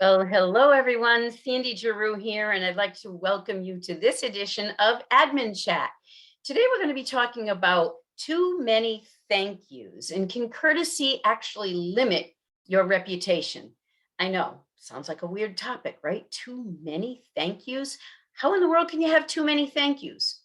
Well, hello everyone. Sandy Geroux here, and I'd like to welcome you to this edition of Admin Chat. Today we're going to be talking about too many thank yous, and can courtesy actually limit your reputation? I know, sounds like a weird topic, right? Too many thank yous? How in the world can you have too many thank yous?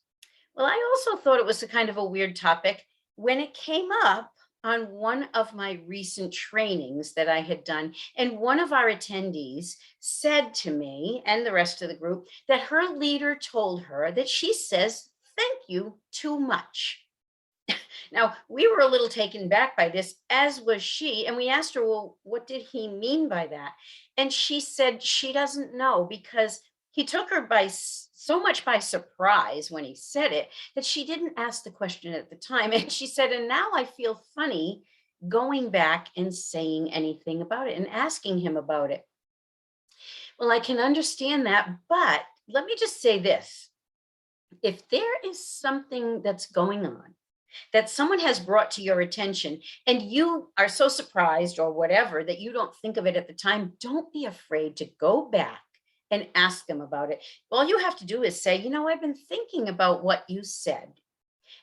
Well, I also thought it was a kind of a weird topic when it came up on one of my recent trainings that I had done. And one of our attendees said to me and the rest of the group that her leader told her that she says, "Thank you too much." Now, we were a little taken back by this, as was she. And we asked her, well, what did he mean by that? And she said she doesn't know, because he took her by so much by surprise when he said it that she didn't ask the question at the time. And she said, and now I feel funny going back and saying anything about it and asking him about it. Well, I can understand that, but let me just say this. If there is something that's going on that someone has brought to your attention and you are so surprised or whatever that you don't think of it at the time, don't be afraid to go back and ask them about it. All you have to do is say, I've been thinking about what you said,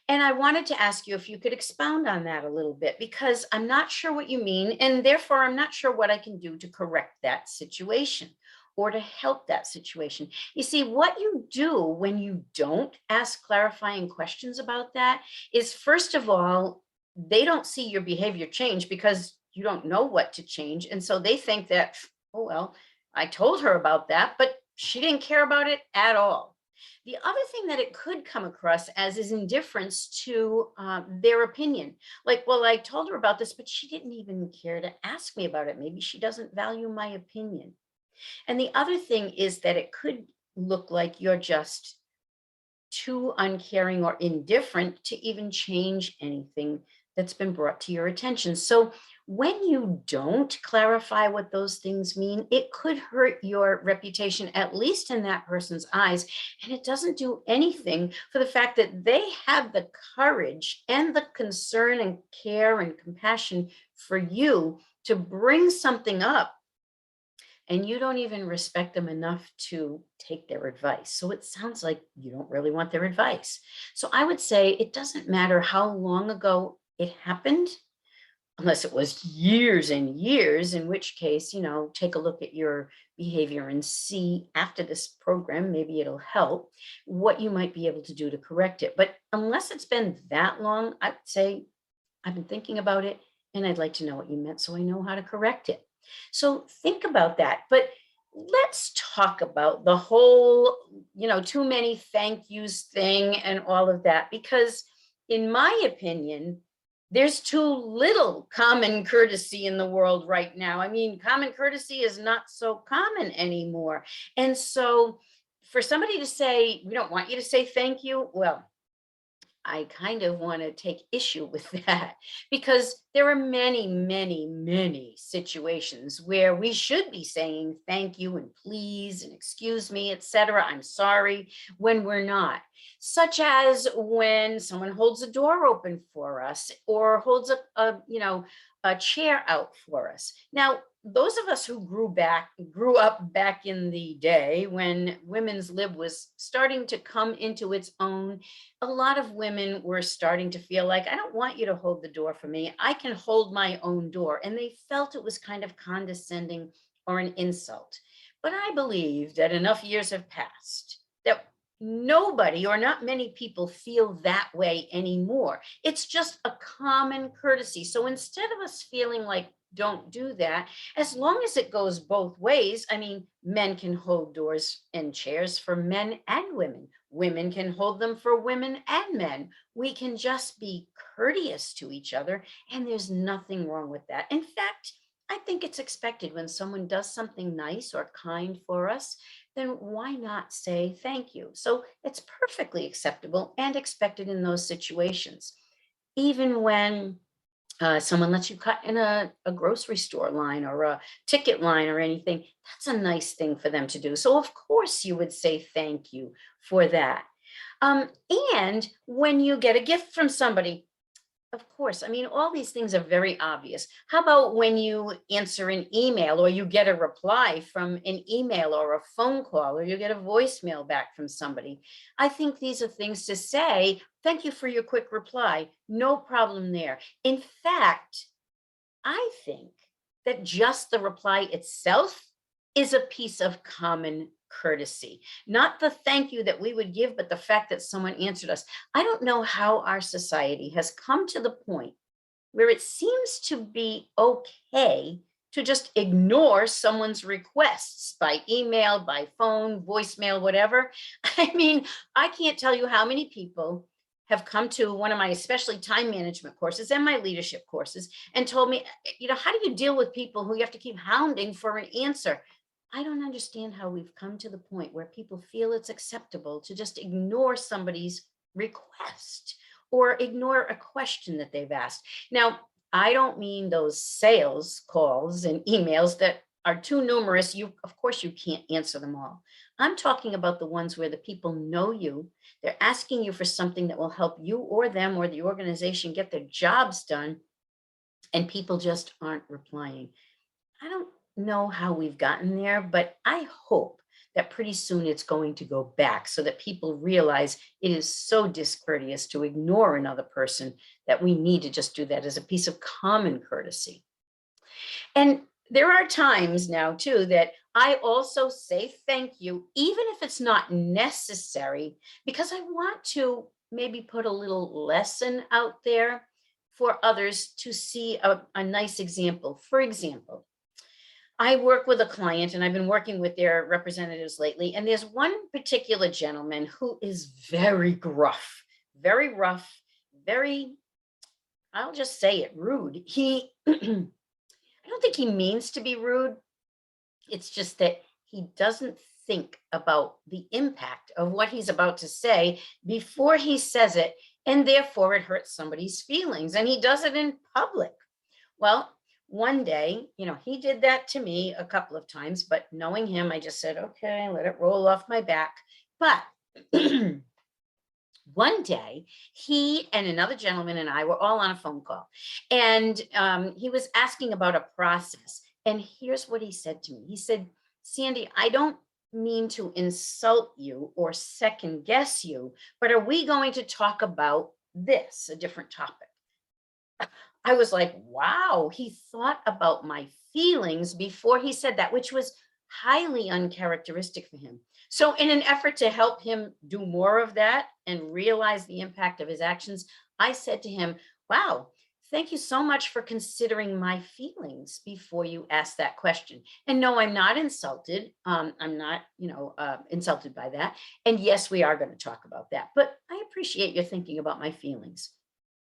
and I wanted to ask you if you could expound on that a little bit, because I'm not sure what you mean, and therefore I'm not sure what I can do to correct that situation or to help that situation. You see, what you do when you don't ask clarifying questions about that is, first of all, they don't see your behavior change because you don't know what to change. And so they think that, oh, well, I told her about that, but she didn't care about it at all. The other thing that it could come across as is indifference to their opinion. Like, well, I told her about this, but she didn't even care to ask me about it. Maybe she doesn't value my opinion. And the other thing is that it could look like you're just too uncaring or indifferent to even change anything that's been brought to your attention. So when you don't clarify what those things mean, it could hurt your reputation, at least in that person's eyes. And it doesn't do anything for the fact that they have the courage and the concern and care and compassion for you to bring something up, and you don't even respect them enough to take their advice. So it sounds like you don't really want their advice. So I would say it doesn't matter how long ago it happened, unless it was years and years, in which case, take a look at your behavior and see after this program, maybe it'll help, what you might be able to do to correct it. But unless it's been that long, I'd say, I've been thinking about it and I'd like to know what you meant so I know how to correct it. So think about that. But let's talk about the whole, too many thank yous thing and all of that, because in my opinion, there's too little common courtesy in the world right now. I mean, common courtesy is not so common anymore. And so for somebody to say, we don't want you to say thank you, well, I kind of want to take issue with that, because there are many, many, many situations where we should be saying thank you and please and excuse me, etc. I'm sorry, when we're not. Such as when someone holds a door open for us or holds a chair out for us. Now, those of us who grew up back in the day when women's lib was starting to come into its own, a lot of women were starting to feel like, I don't want you to hold the door for me. I can hold my own door. And they felt it was kind of condescending or an insult. But I believe that enough years have passed that nobody, or not many people, feel that way anymore. It's just a common courtesy. So instead of us feeling like, don't do that, as long as it goes both ways. I mean, men can hold doors and chairs for men and women. Women can hold them for women and men. We can just be courteous to each other, and there's nothing wrong with that. In fact, I think it's expected when someone does something nice or kind for us, then why not say thank you? So it's perfectly acceptable and expected in those situations. Even when someone lets you cut in a grocery store line or a ticket line or anything, that's a nice thing for them to do. So of course you would say thank you for that. And when you get a gift from somebody, Of course. I mean, all these things are very obvious. How about when you answer an email or you get a reply from an email or a phone call or you get a voicemail back from somebody? I think these are things to say, thank you for your quick reply. No problem there. In fact, I think that just the reply itself is a piece of common courtesy, not the thank you that we would give, but the fact that someone answered us. I don't know how our society has come to the point where it seems to be okay to just ignore someone's requests by email, by phone, voicemail, whatever. I mean, I can't tell you how many people have come to one of my especially time management courses and my leadership courses and told me, how do you deal with people who you have to keep hounding for an answer? I don't understand how we've come to the point where people feel it's acceptable to just ignore somebody's request or ignore a question that they've asked. Now, I don't mean those sales calls and emails that are too numerous. Of course, you can't answer them all. I'm talking about the ones where the people know you. They're asking you for something that will help you or them or the organization get their jobs done, and people just aren't replying. I don't know how we've gotten there, but I hope that pretty soon it's going to go back so that people realize it is so discourteous to ignore another person that we need to just do that as a piece of common courtesy. And there are times now too that I also say thank you, even if it's not necessary, because I want to maybe put a little lesson out there for others to see a nice example. For example, I work with a client and I've been working with their representatives lately. And there's one particular gentleman who is very gruff, very rough, very, I'll just say it, rude. I don't think he means to be rude. It's just that he doesn't think about the impact of what he's about to say before he says it. And therefore it hurts somebody's feelings. And he does it in public. Well, one day, he did that to me a couple of times, but knowing him, I just said, okay, let it roll off my back. But one day, he and another gentleman and I were all on a phone call, and he was asking about a process. And here's what he said to me. He said, Sandy, I don't mean to insult you or second guess you, but are we going to talk about this, a different topic? I was like, wow, he thought about my feelings before he said that, which was highly uncharacteristic for him. So in an effort to help him do more of that and realize the impact of his actions, I said to him, wow, thank you so much for considering my feelings before you asked that question. And no, I'm not insulted. I'm not, insulted by that. And yes, we are going to talk about that, but I appreciate your thinking about my feelings.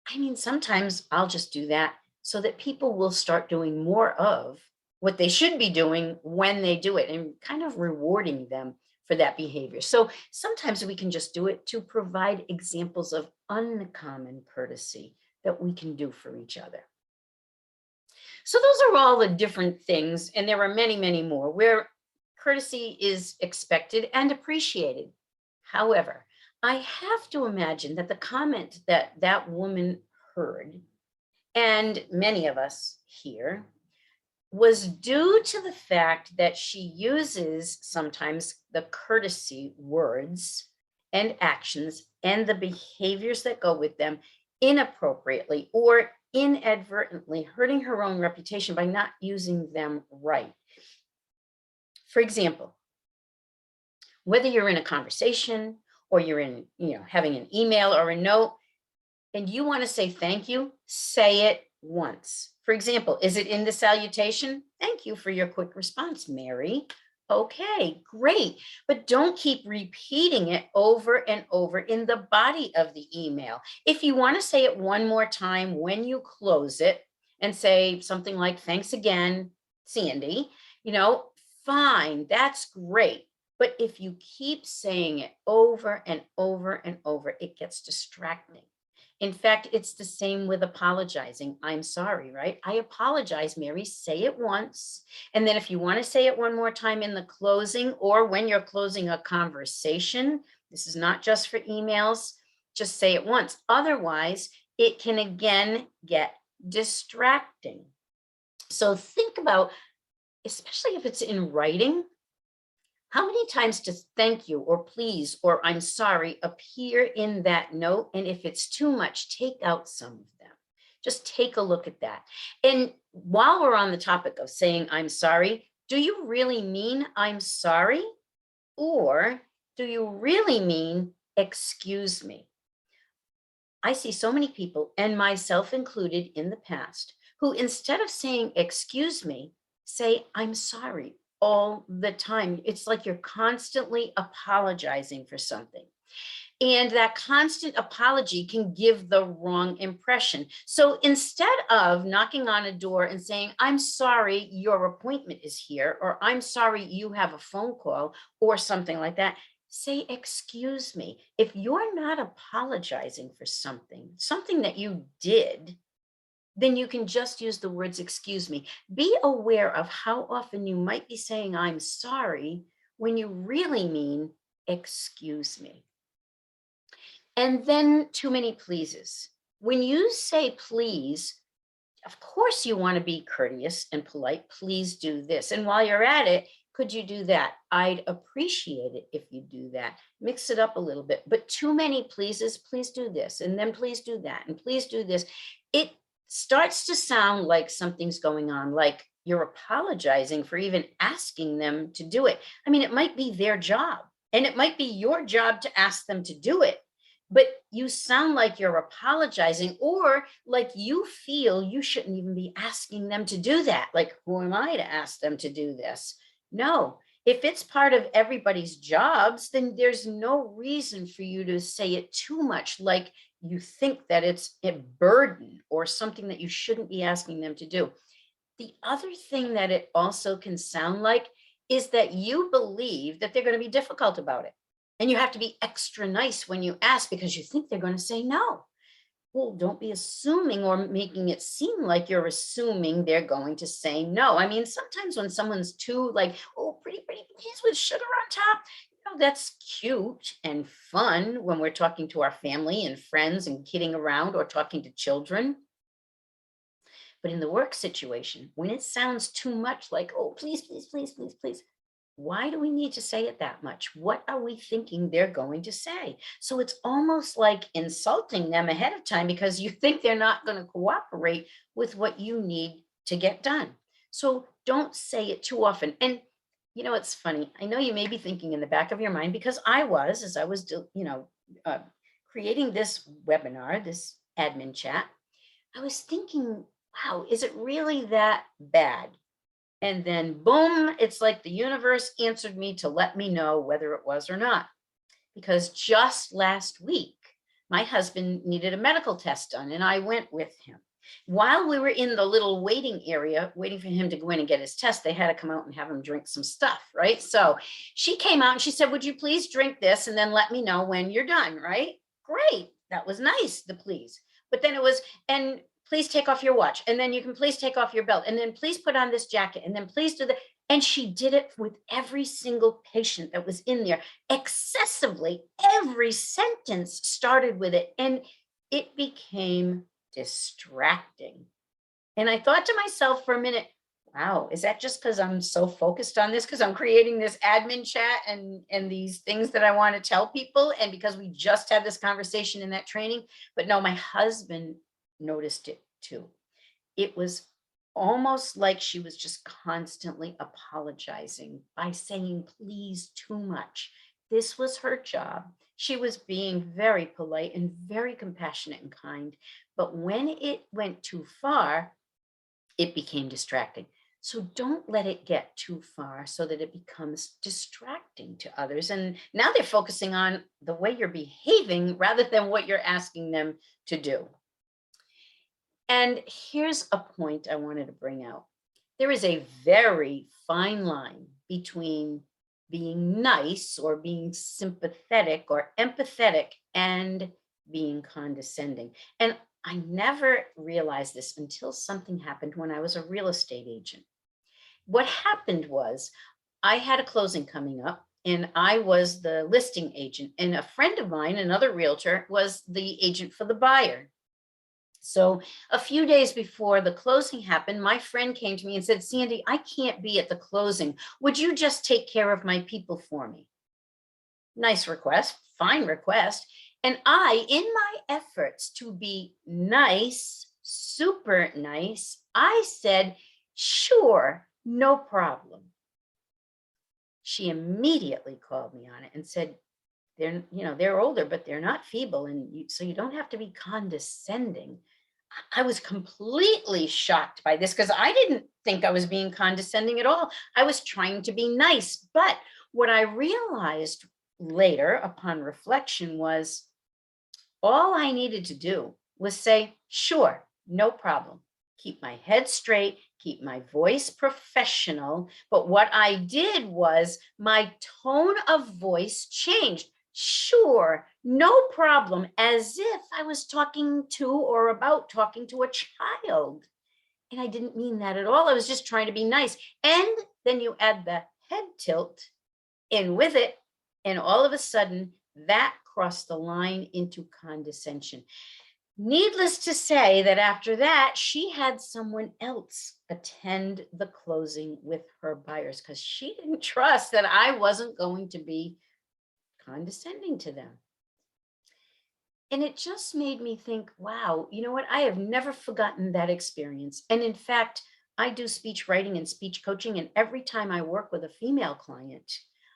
I mean, sometimes I'll just do that so that people will start doing more of what they should be doing when they do it, and kind of rewarding them for that behavior. So sometimes we can just do it to provide examples of uncommon courtesy that we can do for each other. So those are all the different things, and there are many, many more where courtesy is expected and appreciated. However, I have to imagine that the comment that that woman heard, and many of us here, was due to the fact that she uses sometimes the courtesy words and actions and the behaviors that go with them inappropriately or inadvertently, hurting her own reputation by not using them right. For example, whether you're in a conversation or you're in, having an email or a note, and you want to say thank you, say it once. For example, is it in the salutation? Thank you for your quick response, Mary. Okay, great. But don't keep repeating it over and over in the body of the email. If you want to say it one more time when you close it and say something like, thanks again, Sandy, fine, that's great. But if you keep saying it over and over and over, it gets distracting. In fact, it's the same with apologizing. I'm sorry, right? I apologize, Mary. Say it once. And then if you want to say it one more time in the closing or when you're closing a conversation, this is not just for emails, just say it once. Otherwise, it can again get distracting. So think about, especially if it's in writing, how many times does thank you or please or I'm sorry appear in that note? And if it's too much, take out some of them. Just take a look at that. And while we're on the topic of saying I'm sorry, do you really mean I'm sorry? Or do you really mean excuse me? I see so many people, and myself included in the past, who instead of saying excuse me, say I'm sorry all the time. It's like you're constantly apologizing for something. And that constant apology can give the wrong impression. So instead of knocking on a door and saying, I'm sorry, your appointment is here, or I'm sorry, you have a phone call, or something like that, say, excuse me. If you're not apologizing for something that you did, then you can just use the words excuse me. Be aware of how often you might be saying I'm sorry when you really mean excuse me. And then too many pleases. When you say please, of course you want to be courteous and polite. Please do this. And while you're at it, could you do that? I'd appreciate it if you do that. Mix it up a little bit. But too many pleases, please do this. And then please do that. And please do this. It starts to sound like something's going on, like you're apologizing for even asking them to do it. I mean, it might be their job, and it might be your job to ask them to do it. But you sound like you're apologizing, or like you feel you shouldn't even be asking them to do that. Like, who am I to ask them to do this? No, if it's part of everybody's jobs, then there's no reason for you to say it too much, like you think that it's a burden or something that you shouldn't be asking them to do. The other thing that it also can sound like is that you believe that they're going to be difficult about it. And you have to be extra nice when you ask because you think they're going to say no. Well, don't be assuming or making it seem like you're assuming they're going to say no. I mean, sometimes when someone's too like, oh, pretty, pretty please with sugar on top, that's cute and fun when we're talking to our family and friends and kidding around or talking to children. But in the work situation, when it sounds too much like, oh, please, please, please, please, please, why do we need to say it that much? What are we thinking they're going to say? So it's almost like insulting them ahead of time because you think they're not going to cooperate with what you need to get done. So don't say it too often. And it's funny. I know you may be thinking in the back of your mind, because I was, as I was, uh, creating this webinar, this admin chat, I was thinking, wow, is it really that bad? And then boom, it's like the universe answered me to let me know whether it was or not. Because just last week, my husband needed a medical test done, and I went with him. While we were in the little waiting area, waiting for him to go in and get his test, they had to come out and have him drink some stuff, right? So she came out and she said, would you please drink this and then let me know when you're done, right? Great. That was nice, the please. But then it was, and please take off your watch. And then you can please take off your belt. And then please put on this jacket. And then please do that. And she did it with every single patient that was in there, excessively. Every sentence started with it. And it became distracting. And I thought to myself for a minute, wow, is that just because I'm so focused on this, because I'm creating this admin chat and these things that I want to tell people, and because we just had this conversation in that training? But no, my husband noticed it too. It was almost like she was just constantly apologizing by saying please too much. This was her job. She was being very polite and very compassionate and kind. But when it went too far, it became distracting. So don't let it get too far so that it becomes distracting to others. And now they're focusing on the way you're behaving rather than what you're asking them to do. And here's a point I wanted to bring out. There is a very fine line between being nice or being sympathetic or empathetic and being condescending. And I never realized this until something happened when I was a real estate agent. What happened was I had a closing coming up, and I was the listing agent, and a friend of mine, another realtor, was the agent for the buyer. So a few days before the closing happened, my friend came to me and said, Sandy, I can't be at the closing. Would you just take care of my people for me? Nice request, fine request. And I, in my efforts to be nice, super nice, I said, sure, no problem. She immediately called me on it and said, they're older, but they're not feeble. And so you don't have to be condescending. I was completely shocked by this because I didn't think I was being condescending at all. I was trying to be nice. But what I realized later upon reflection was all I needed to do was say, sure, no problem. Keep my head straight, keep my voice professional. But what I did was my tone of voice changed. Sure, no problem, as if I was talking to or about talking to a child. And I didn't mean that at all. I was just trying to be nice. And then you add the head tilt in with it, and all of a sudden that crossed the line into condescension. Needless to say that after that, she had someone else attend the closing with her buyers because she didn't trust that I wasn't going to be condescending to them. And it just made me think, wow, you know what? I have never forgotten that experience. And in fact, I do speech writing and speech coaching. And every time I work with a female client,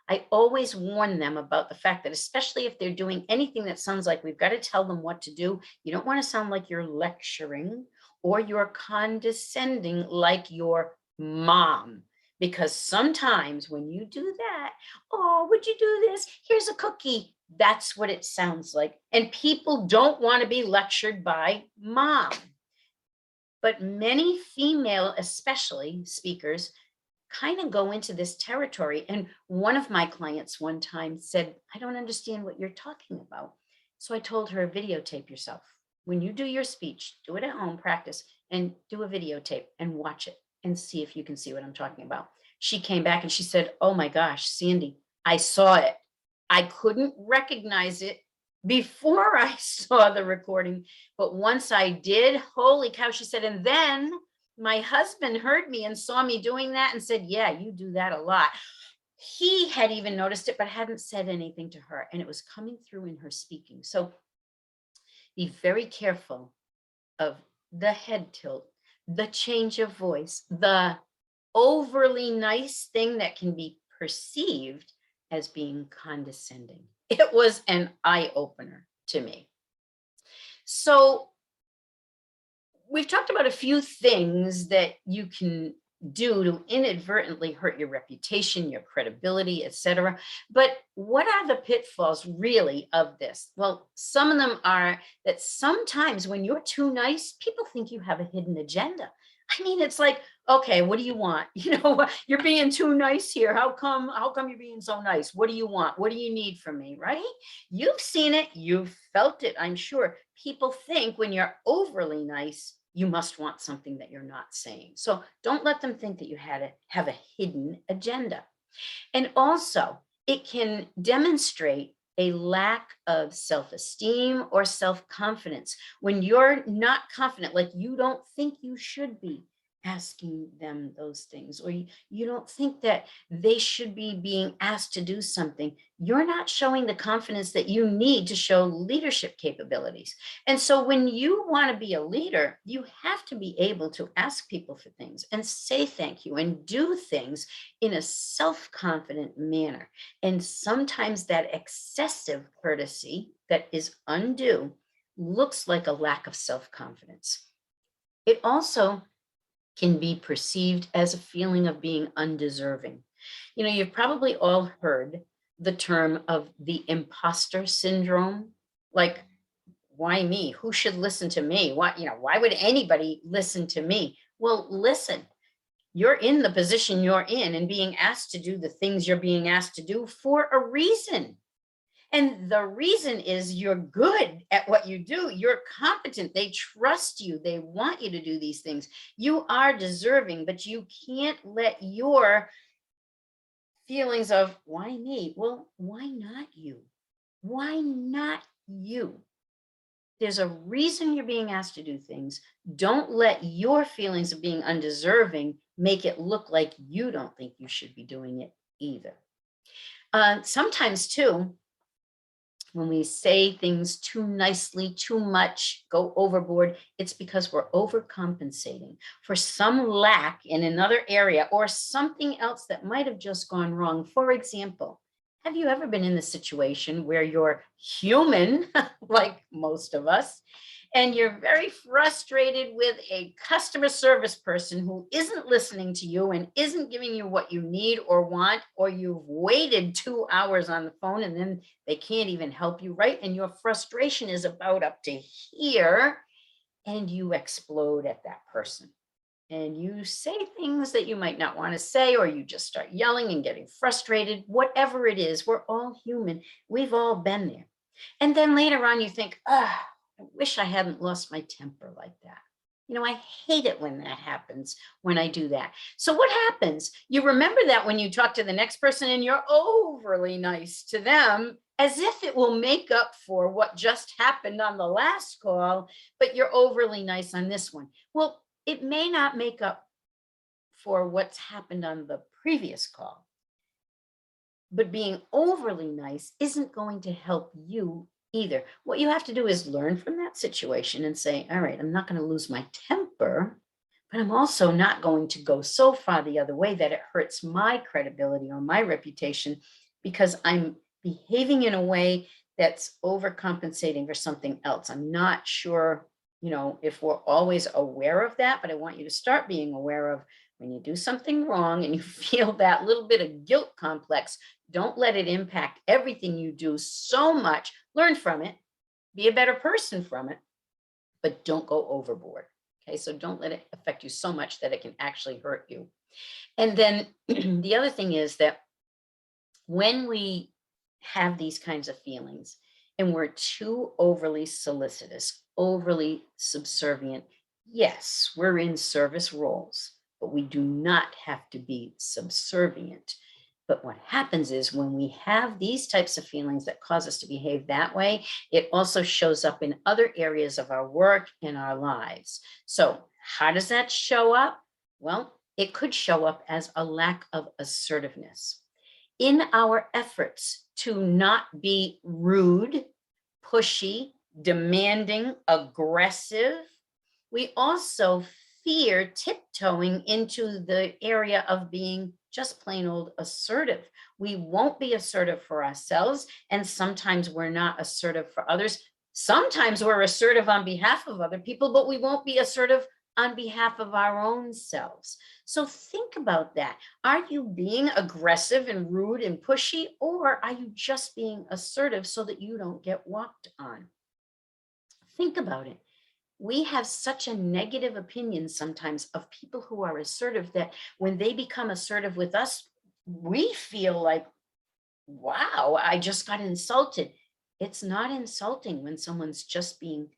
I always warn them about the fact that, especially if they're doing anything that sounds like we've got to tell them what to do, you don't want to sound like you're lecturing or you're condescending like your mom. Because sometimes when you do that, oh, would you do this? Here's a cookie. That's what it sounds like. And people don't want to be lectured by mom. But many female, especially speakers, kind of go into this territory. And one of my clients one time said, I don't understand what you're talking about. So I told her, videotape yourself. When you do your speech, do it at home, practice, and do a videotape and watch it and see if you can see what I'm talking about. She came back and she said, oh my gosh, Sandy, I saw it. I couldn't recognize it before I saw the recording, but once I did, holy cow, she said, and then my husband heard me and saw me doing that and said, yeah, you do that a lot. He had even noticed it, but hadn't said anything to her, and it was coming through in her speaking. So be very careful of the head tilt, the change of voice, the overly nice thing that can be perceived as being condescending. It was an eye-opener to me. So we've talked about a few things that you can do to inadvertently hurt your reputation, your credibility, etc. But what are the pitfalls really of this? Well, some of them are that sometimes when you're too nice, people think you have a hidden agenda. I mean, it's like, okay, what do you want? You know, you're being too nice here. How come you're being so nice? What do you want? What do you need from me? Right? You've seen it, you've felt it, I'm sure. People think when you're overly nice, you must want something that you're not saying. So don't let them think that you have a hidden agenda. And also, it can demonstrate a lack of self-esteem or self-confidence when you're not confident, like you don't think you should be asking them those things, or you don't think that they should be being asked to do something. You're not showing the confidence that you need to show leadership capabilities. And so when you want to be a leader, you have to be able to ask people for things and say thank you and do things in a self-confident manner. And sometimes that excessive courtesy that is undue looks like a lack of self-confidence. It also can be perceived as a feeling of being undeserving. You know, you've probably all heard the term of the imposter syndrome. Like, why me? Who should listen to me? Why would anybody listen to me? Well, listen, you're in the position you're in and being asked to do the things you're being asked to do for a reason. And the reason is you're good at what you do. You're competent. They trust you. They want you to do these things. You are deserving, but you can't let your feelings of why me? Well, why not you? Why not you? There's a reason you're being asked to do things. Don't let your feelings of being undeserving make it look like you don't think you should be doing it either. Sometimes too, when we say things too nicely, too much, go overboard, it's because we're overcompensating for some lack in another area or something else that might have just gone wrong. For example, have you ever been in the situation where you're human, like most of us, and you're very frustrated with a customer service person who isn't listening to you and isn't giving you what you need or want, or you've waited 2 hours on the phone and then they can't even help you, right? And your frustration is about up to here, and you explode at that person. And you say things that you might not want to say, or you just start yelling and getting frustrated. Whatever it is, we're all human. We've all been there. And then later on, you think, ah, I wish I hadn't lost my temper like that. You know, I hate it when that happens, when I do that. So what happens? You remember that when you talk to the next person and you're overly nice to them, as if it will make up for what just happened on the last call, but you're overly nice on this one. Well, it may not make up for what's happened on the previous call, but being overly nice isn't going to help you either. What you have to do is learn from that situation and say, all right, I'm not going to lose my temper, but I'm also not going to go so far the other way that it hurts my credibility or my reputation because I'm behaving in a way that's overcompensating for something else. I'm not sure, you know, if we're always aware of that, but I want you to start being aware of when you do something wrong and you feel that little bit of guilt complex, don't let it impact everything you do so much. Learn from it, be a better person from it, but don't go overboard. Okay, so don't let it affect you so much that it can actually hurt you. And then the other thing is that when we have these kinds of feelings and we're too overly solicitous, overly subservient, yes, we're in service roles, but we do not have to be subservient. But what happens is when we have these types of feelings that cause us to behave that way, it also shows up in other areas of our work and our lives. So how does that show up? Well, it could show up as a lack of assertiveness. In our efforts to not be rude, pushy, demanding, aggressive, we also fear tiptoeing into the area of being just plain old assertive. We won't be assertive for ourselves, and sometimes we're not assertive for others. Sometimes we're assertive on behalf of other people, but we won't be assertive on behalf of our own selves. So think about that. Are you being aggressive and rude and pushy, or are you just being assertive so that you don't get walked on? Think about it. We have such a negative opinion sometimes of people who are assertive that when they become assertive with us, we feel like, wow, I just got insulted. It's not insulting when someone's just being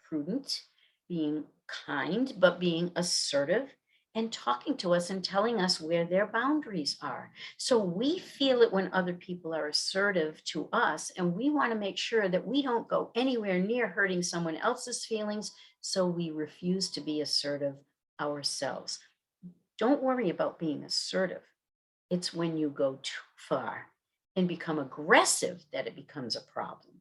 prudent, being kind, but being assertive and talking to us and telling us where their boundaries are. So we feel it when other people are assertive to us, and we want to make sure that we don't go anywhere near hurting someone else's feelings, so we refuse to be assertive ourselves. Don't worry about being assertive. It's when you go too far and become aggressive that it becomes a problem.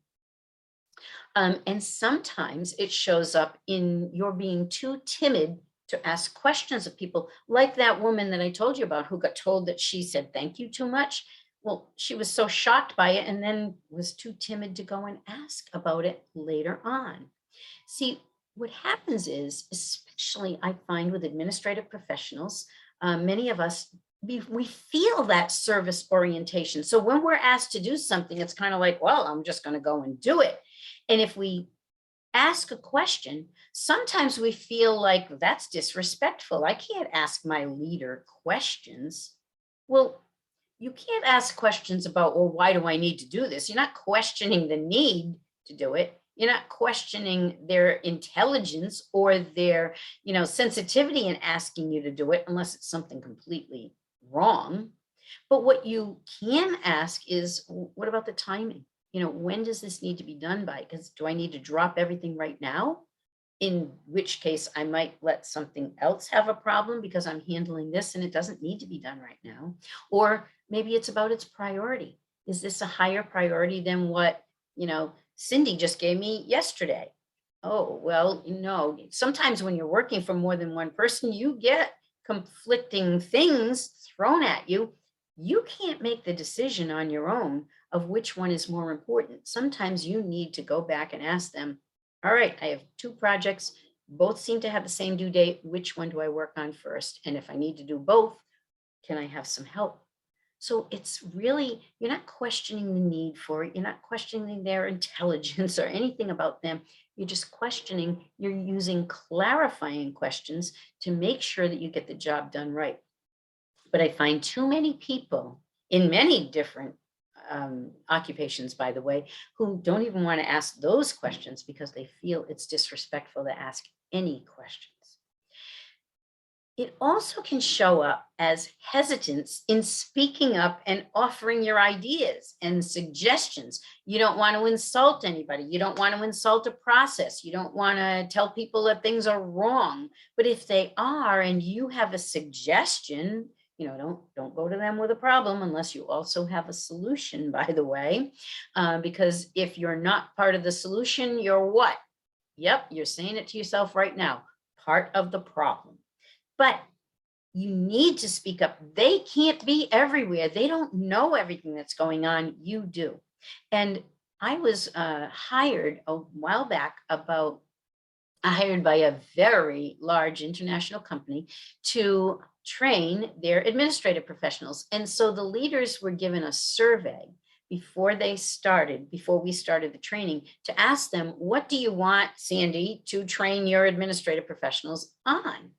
And sometimes it shows up in your being too timid to ask questions of people, like that woman that I told you about who got told that she said thank you too much. Well, she was so shocked by it and then was too timid to go and ask about it later on. See, what happens is, especially I find with administrative professionals, many of us, we feel that service orientation. So when we're asked to do something, it's kind of like, well, I'm just going to go and do it. And if we ask a question, sometimes we feel like that's disrespectful. I can't ask my leader questions. Well, you can't ask questions about, well, why do I need to do this? You're not questioning the need to do it. You're not questioning their intelligence or their, sensitivity in asking you to do it unless it's something completely wrong. But what you can ask is, what about the timing? when does this need to be done by? Because do I need to drop everything right now? In which case I might let something else have a problem because I'm handling this and it doesn't need to be done right now. Or maybe it's about its priority. Is this a higher priority than what, Cindy just gave me yesterday? Oh, well, sometimes when you're working for more than one person, you get conflicting things thrown at you. You can't make the decision on your own of which one is more important. Sometimes you need to go back and ask them, all right, I have two projects. Both seem to have the same due date. Which one do I work on first? And if I need to do both, can I have some help? So it's really, you're not questioning the need for it. You're not questioning their intelligence or anything about them. You're just questioning, you're using clarifying questions to make sure that you get the job done right. But I find too many people in many different occupations, by the way, who don't even want to ask those questions because they feel it's disrespectful to ask any questions. It also can show up as hesitance in speaking up and offering your ideas and suggestions. You don't want to insult anybody. You don't want to insult a process. You don't want to tell people that things are wrong. But if they are, and you have a suggestion, don't go to them with a problem unless you also have a solution, by the way, because if you're not part of the solution, you're what? Yep, you're saying it to yourself right now, part of the problem. But you need to speak up. They can't be everywhere. They don't know everything that's going on. You do. And I was hired a while back hired by a very large international company to train their administrative professionals. And so the leaders were given a survey before we started the training to ask them, what do you want, Sandy, to train your administrative professionals on?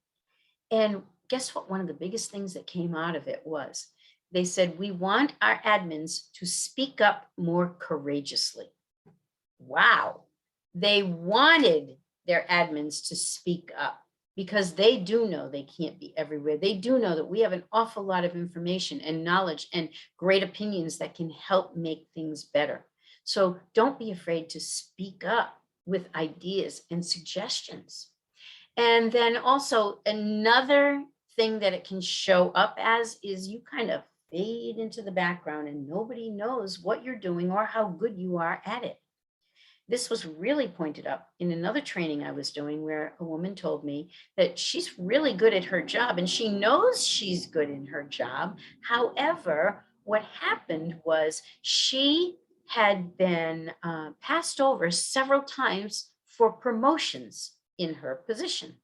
And guess what? One of the biggest things that came out of it was they said, we want our admins to speak up more courageously. Wow. They wanted their admins to speak up because they do know they can't be everywhere. They do know that we have an awful lot of information and knowledge and great opinions that can help make things better. So don't be afraid to speak up with ideas and suggestions. And then also another thing that it can show up as is you kind of fade into the background and nobody knows what you're doing or how good you are at it. This was really pointed up in another training I was doing where a woman told me that she's really good at her job and she knows she's good in her job. However, what happened was she had been passed over several times for promotions in her position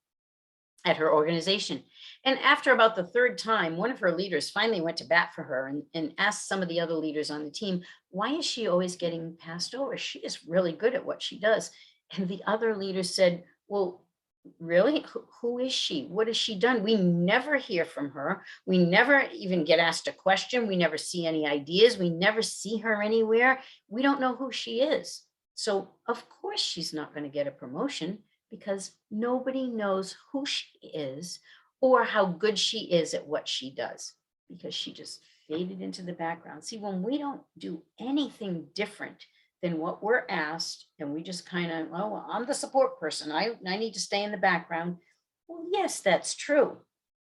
at her organization. And after about the third time, one of her leaders finally went to bat for her and asked some of the other leaders on the team, why is she always getting passed over? She is really good at what she does. And the other leaders said, well, really? Who is she? What has she done? We never hear from her. We never even get asked a question. We never see any ideas. We never see her anywhere. We don't know who she is. So of course she's not going to get a promotion because nobody knows who she is or how good she is at what she does because she just faded into the background. See, when we don't do anything different than what we're asked and we just kind of, well, I'm the support person. I need to stay in the background. Well, yes, that's true.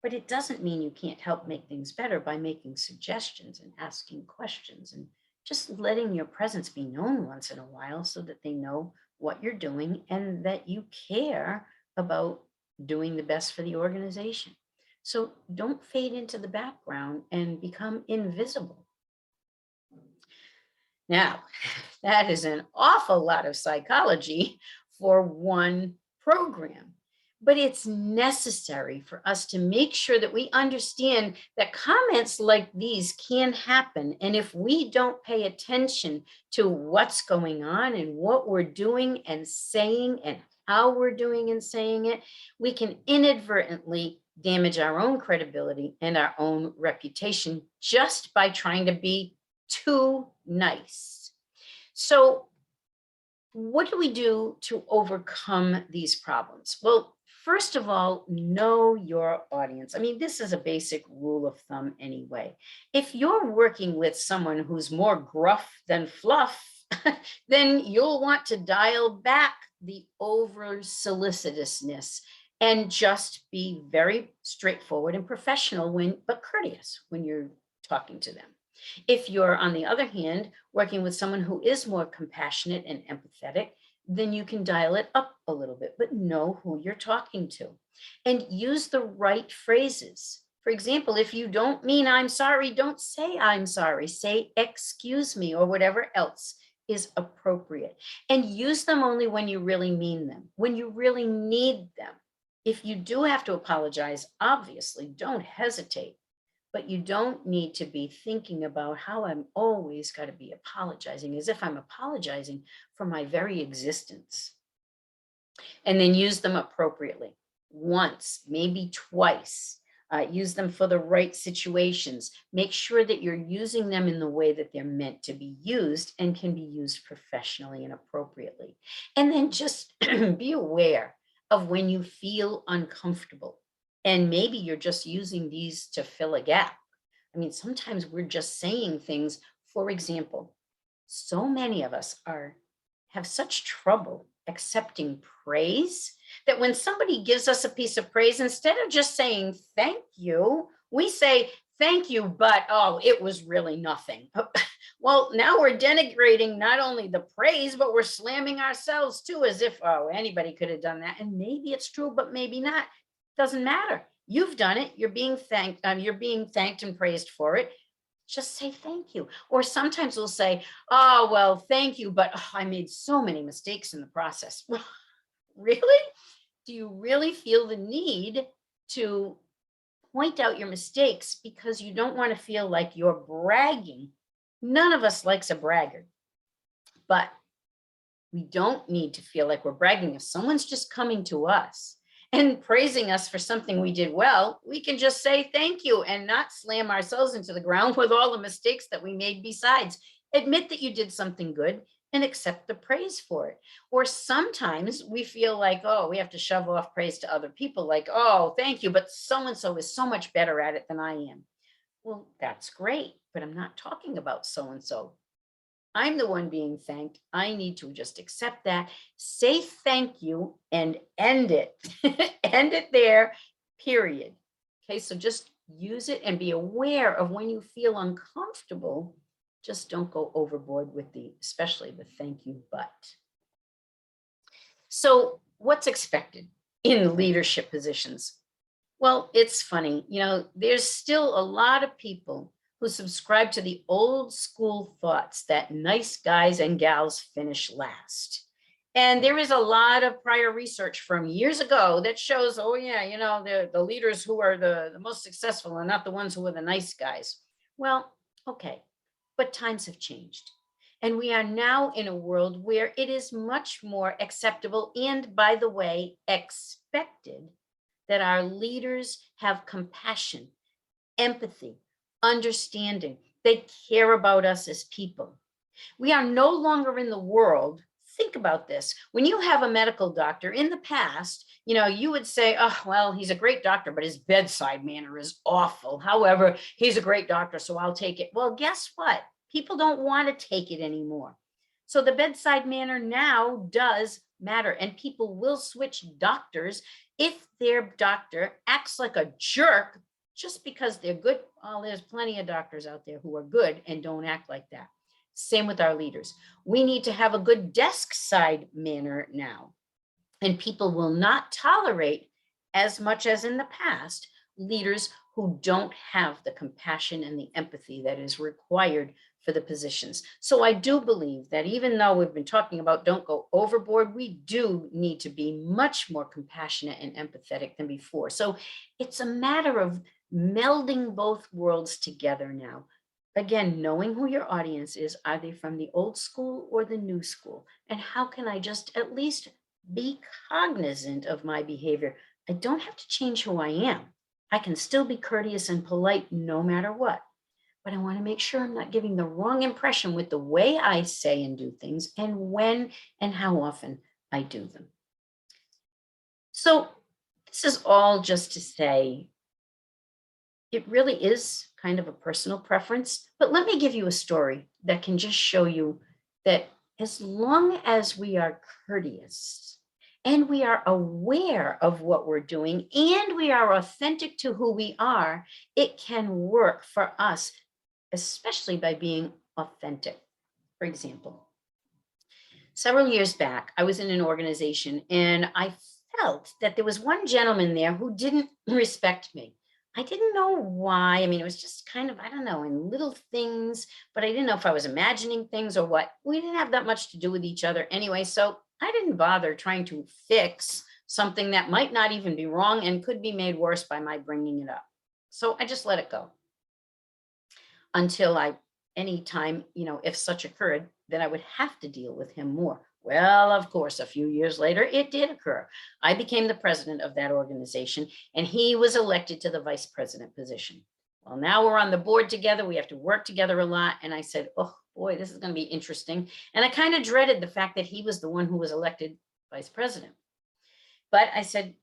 But it doesn't mean you can't help make things better by making suggestions and asking questions and just letting your presence be known once in a while so that they know what you're doing and that you care about doing the best for the organization. So don't fade into the background and become invisible. Now, that is an awful lot of psychology for one program, but it's necessary for us to make sure that we understand that comments like these can happen. And if we don't pay attention to what's going on and what we're doing and saying and how we're doing and saying it, we can inadvertently damage our own credibility and our own reputation just by trying to be too nice. So what do we do to overcome these problems? Well, first of all, know your audience. I mean, this is a basic rule of thumb anyway. If you're working with someone who's more gruff than fluff, then you'll want to dial back the over solicitousness and just be very straightforward and professional but courteous when you're talking to them. If you're, on the other hand, working with someone who is more compassionate and empathetic, then you can dial it up a little bit, but know who you're talking to and use the right phrases. For example, if you don't mean I'm sorry, don't say I'm sorry. Say excuse me or whatever else is appropriate. And use them only when you really mean them, when you really need them. If you do have to apologize, obviously, don't hesitate. But you don't need to be thinking about how I'm always got to be apologizing, as if I'm apologizing for my very existence. And then use them appropriately. Once, maybe twice. Use them for the right situations. Make sure that you're using them in the way that they're meant to be used and can be used professionally and appropriately. And then just be aware of when you feel uncomfortable. And maybe you're just using these to fill a gap. I mean, sometimes we're just saying things. For example, so many of us have such trouble accepting praise that when somebody gives us a piece of praise, instead of just saying thank you, we say thank you, but oh, it was really nothing. Well, now we're denigrating not only the praise, but we're slamming ourselves too, as if, oh, anybody could have done that. And maybe it's true, but maybe not. Doesn't matter. You've done it. You're being thanked. You're being thanked and praised for it. Just say thank you. Or sometimes we'll say, oh, well, thank you, but oh, I made so many mistakes in the process. Really? Do you really feel the need to point out your mistakes because you don't want to feel like you're bragging? None of us likes a braggart, but we don't need to feel like we're bragging. If someone's just coming to us and praising us for something we did well, we can just say thank you and not slam ourselves into the ground with all the mistakes that we made besides. Admit that you did something good and accept the praise for it. Or sometimes we feel like, oh, we have to shove off praise to other people, like, oh, thank you, but so-and-so is so much better at it than I am. Well, that's great, but I'm not talking about so-and-so. I'm the one being thanked. I need to just accept that, say thank you, and end it. End it there, period. Okay, so just use it and be aware of when you feel uncomfortable. Just don't go overboard with especially the thank you, but. So what's expected in leadership positions? Well, it's funny, there's still a lot of people who subscribe to the old school thoughts that nice guys and gals finish last. And there is a lot of prior research from years ago that shows, oh yeah, the leaders who are the most successful are not the ones who are the nice guys. Well, okay, but times have changed. And we are now in a world where it is much more acceptable and, by the way, expected that our leaders have compassion, empathy, understanding. They care about us as people. We are no longer in the world. Think about this. When you have a medical doctor in the past, you would say, oh, well, he's a great doctor, but his bedside manner is awful. However, he's a great doctor, so I'll take it. Well, guess what? People don't want to take it anymore. So the bedside manner now does matter, and people will switch doctors if their doctor acts like a jerk just because they're good. Oh, there's plenty of doctors out there who are good and don't act like that. Same with our leaders. We need to have a good desk side manner now. And people will not tolerate, as much as in the past, leaders who don't have the compassion and the empathy that is required for the positions. So I do believe that even though we've been talking about don't go overboard, we do need to be much more compassionate and empathetic than before. So it's a matter of melding both worlds together now. Again, knowing who your audience is, are they from the old school or the new school? And how can I just at least be cognizant of my behavior? I don't have to change who I am. I can still be courteous and polite no matter what. But I want to make sure I'm not giving the wrong impression with the way I say and do things and when and how often I do them. So this is all just to say it really is kind of a personal preference, but let me give you a story that can just show you that as long as we are courteous and we are aware of what we're doing and we are authentic to who we are, it can work for us, especially by being authentic. For example, several years back, I was in an organization and I felt that there was one gentleman there who didn't respect me. I didn't know why. I mean, it was just kind of, I don't know, in little things, but I didn't know if I was imagining things or what. We didn't have that much to do with each other anyway. So I didn't bother trying to fix something that might not even be wrong and could be made worse by my bringing it up. So I just let it go until anytime, if such occurred, then I would have to deal with him more. Well, of course, a few years later, it did occur. I became the president of that organization, and he was elected to the vice president position. Well, now we're on the board together. We have to work together a lot. And I said, oh boy, this is going to be interesting. And I kind of dreaded the fact that he was the one who was elected vice president. But I said,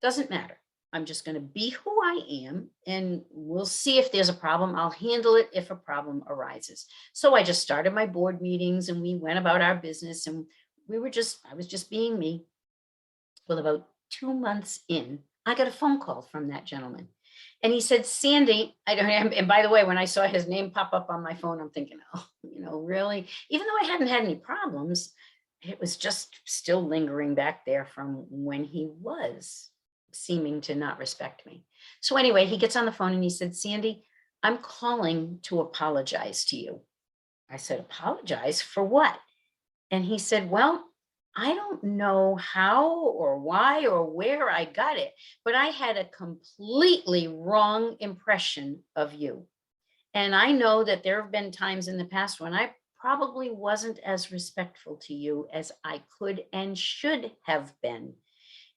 doesn't matter. I'm just going to be who I am, and we'll see if there's a problem. I'll handle it if a problem arises. So I just started my board meetings and we went about our business, and I was just being me. Well, about 2 months in, I got a phone call from that gentleman. And he said, Sandy, and by the way, when I saw his name pop up on my phone, I'm thinking, oh, really, even though I hadn't had any problems, it was just still lingering back there from when he was seeming to not respect me. So anyway, he gets on the phone and he said, Sandy, I'm calling to apologize to you. I said, apologize for what? And he said, well, I don't know how or why or where I got it, but I had a completely wrong impression of you. And I know that there have been times in the past when I probably wasn't as respectful to you as I could and should have been.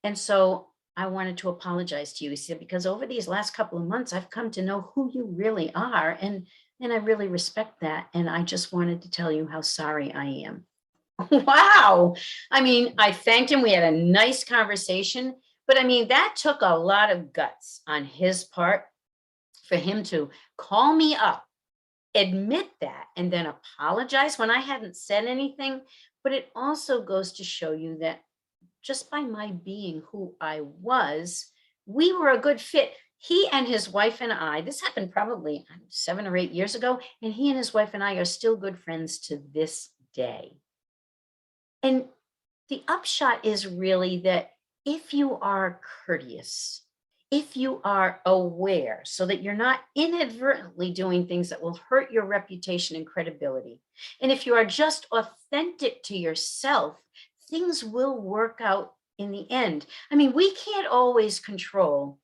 And so I wanted to apologize to you. He said, because over these last couple of months, I've come to know who you really are. And I really respect that. And I just wanted to tell you how sorry I am. Wow. I mean, I thanked him. We had a nice conversation, but I mean, that took a lot of guts on his part for him to call me up, admit that, and then apologize when I hadn't said anything. But it also goes to show you that just by my being who I was, we were a good fit. He and his wife and I, this happened probably 7 or 8 years ago, and he and his wife and I are still good friends to this day. And the upshot is really that if you are courteous, if you are aware so that you're not inadvertently doing things that will hurt your reputation and credibility, and if you are just authentic to yourself, things will work out in the end. I mean, we can't always control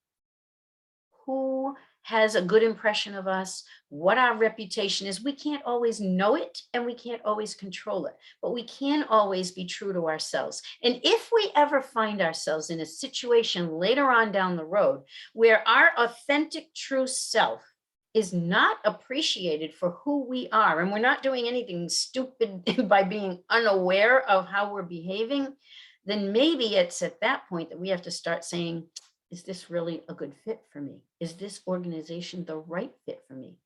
who has a good impression of us, what our reputation is. We can't always know it and we can't always control it, but we can always be true to ourselves. And if we ever find ourselves in a situation later on down the road where our authentic true self is not appreciated for who we are, and we're not doing anything stupid by being unaware of how we're behaving, then maybe it's at that point that we have to start saying, is this really a good fit for me? Is this organization the right fit for me?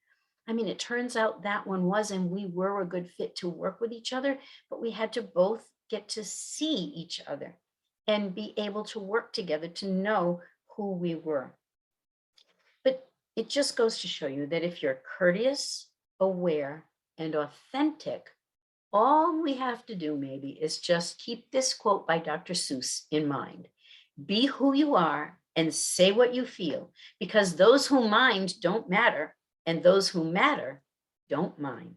I mean, it turns out that one was, and we were a good fit to work with each other, but we had to both get to see each other and be able to work together to know who we were. But it just goes to show you that if you're courteous, aware, and authentic, all we have to do maybe is just keep this quote by Dr. Seuss in mind. Be who you are and say what you feel, because those who mind don't matter, and those who matter don't mind.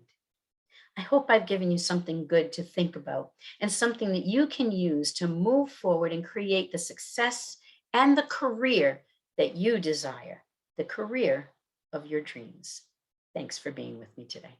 I hope I've given you something good to think about and something that you can use to move forward and create the success and the career that you desire, the career of your dreams. Thanks for being with me today.